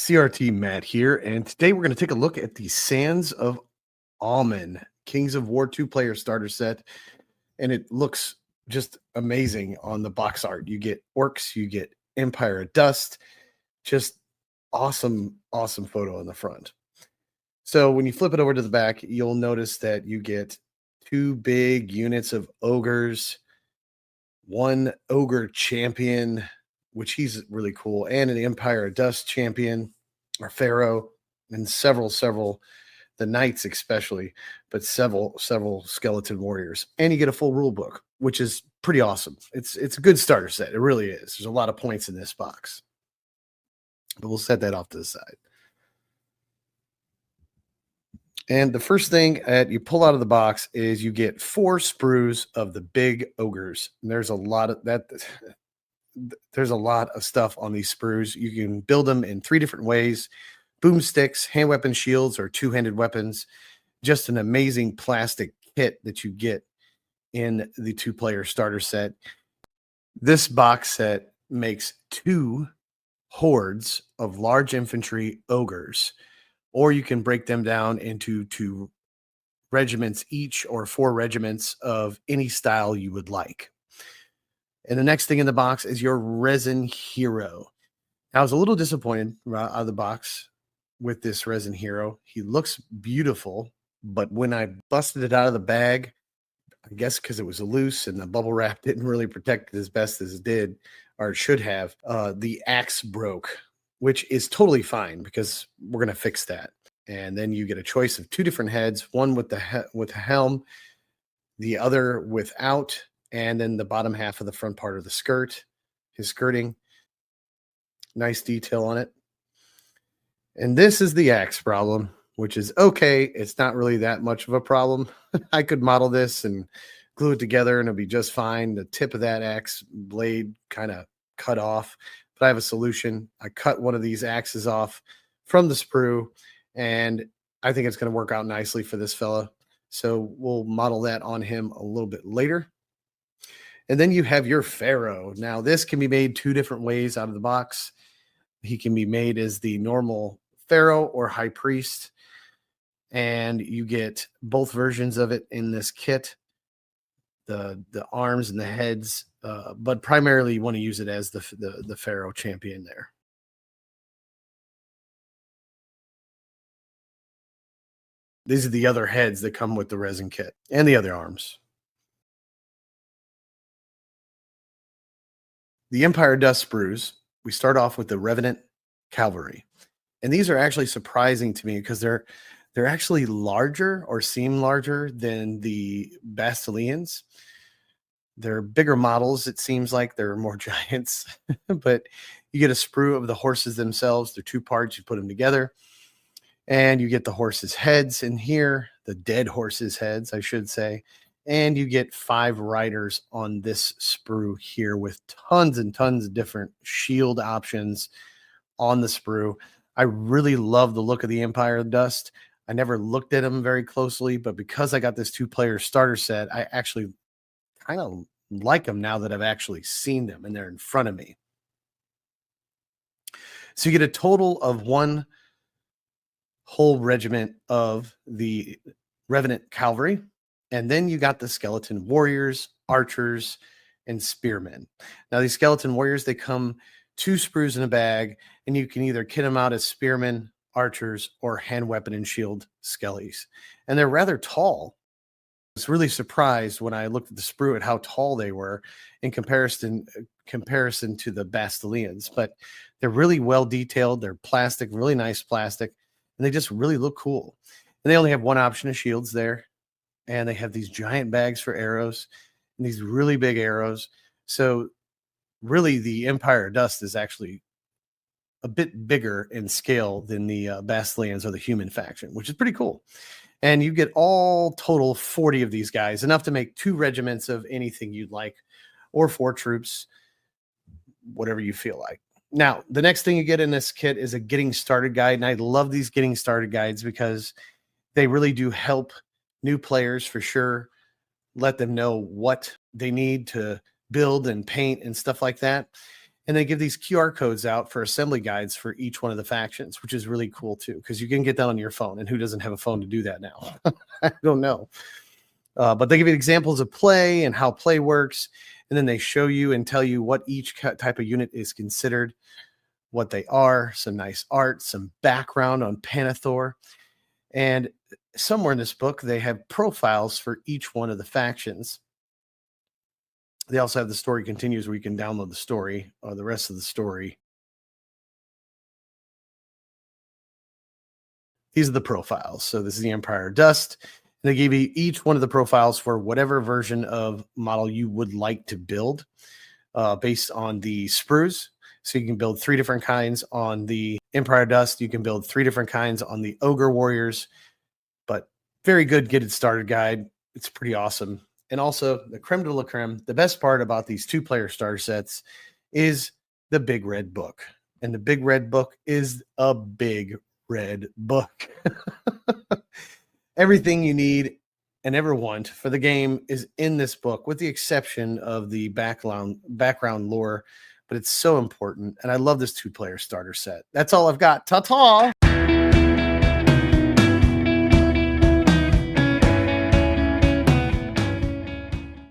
CRT Matt here, and today we're going to take a look at the Sands of Almond Kings of War two-player starter set, and it looks just amazing on the box art. You get orcs, you get Empire of Dust, just awesome, awesome photo on the front. So when you flip it over to the back, you'll notice that you get two big units of ogres, one ogre champion, which he's really cool, and an Empire of Dust champion or Pharaoh, and several, the knights especially, but several skeleton warriors. And you get a full rule book, which is pretty awesome. It's a good starter set. It really is. There's a lot of points in this box. But we'll set that off to the side. And the first thing that you pull out of the box is you get 4 sprues of the big ogres. And there's a lot of that. There's a lot of stuff on these sprues. You can build them in 3 different ways: boomsticks, hand weapon shields, or two-handed weapons. Just an amazing plastic kit that you get in the two-player starter set. This box set makes 2 hordes of large infantry ogres, or you can break them down into 2 regiments each, or 4 regiments of any style you would like. And the next thing in the box is your resin hero. I was a little disappointed out of the box with this resin hero. He looks beautiful, but when I busted it out of the bag, I guess because it was loose and the bubble wrap didn't really protect it as best as it did, or it should have, the axe broke, which is totally fine because we're going to fix that. And then you get a choice of 2 different heads, one with the helm, the other without, and then the bottom half of the front part of the skirt, his skirting. Nice detail on it. And this is the axe problem, which is okay. It's not really that much of a problem. I could model this and glue it together and it'll be just fine. The tip of that axe blade kind of cut off, but I have a solution. I cut one of these axes off from the sprue, and I think it's going to work out nicely for this fella. So we'll model that on him a little bit later. And then you have your Pharaoh. Now, this can be made 2 different ways out of the box. He can be made as the normal Pharaoh or High Priest, and you get both versions of it in this kit, the arms and the heads, but primarily you want to use it as the Pharaoh champion there. These are the other heads that come with the resin kit and the other arms. The Empire Dust sprues, we start off with the Revenant Cavalry. And these are actually surprising to me because they're actually larger, or seem larger, than the Bastilians. They're bigger models. It seems like they're more giants, but you get a sprue of the horses themselves. They're 2 parts. You put them together and you get the horses' heads in here, the dead horses' heads, I should say. And you get 5 riders on this sprue here with tons and tons of different shield options on the sprue. I really love the look of the Empire of Dust. I never looked at them very closely, but because I got this 2-player starter set, I actually kind of like them now that I've actually seen them and they're in front of me. So you get a total of 1 whole regiment of the Revenant Cavalry. And then you got the skeleton warriors, archers, and spearmen. Now, these skeleton warriors, they come 2 sprues in a bag, and you can either kit them out as spearmen, archers, or hand weapon and shield skellies. And they're rather tall. I was really surprised when I looked at the sprue at how tall they were in comparison to the Bastilians. But they're really well detailed. They're plastic, really nice plastic, and they just really look cool. And they only have 1 option of shields there. And they have these giant bags for arrows and these really big arrows. So really the Empire of Dust is actually a bit bigger in scale than the Bastilians or the human faction, which is pretty cool. And you get all total 40 of these guys, enough to make 2 regiments of anything you'd like, or 4 troops, whatever you feel like. Now, the next thing you get in this kit is a getting started guide. And I love these getting started guides because they really do help new players for sure. Let them know what they need to build and paint and stuff like that. And they give these QR codes out for assembly guides for each one of the factions, which is really cool too, because you can get that on your phone. And who doesn't have a phone to do that now? I don't know. But they give you examples of play and how play works. And then they show you and tell you what each type of unit is considered, what they are, some nice art, some background on Panathor. And somewhere in this book, they have profiles for each one of the factions. They also have the story continues where you can download the story or the rest of the story. These are the profiles. So this is the Empire of Dust. And they gave you each one of the profiles for whatever version of model you would like to build based on the sprues. So you can build 3 different kinds on the Empire of Dust. You can build 3 different kinds on the Ogre Warriors. But very good get it started guide. It's pretty awesome. And also the creme de la creme, the best part about these 2-player starter sets is the big red book. And the big red book is a big red book. Everything you need and ever want for the game is in this book, with the exception of the background lore. But it's so important. And I love this 2-player starter set. That's all I've got. Ta-ta!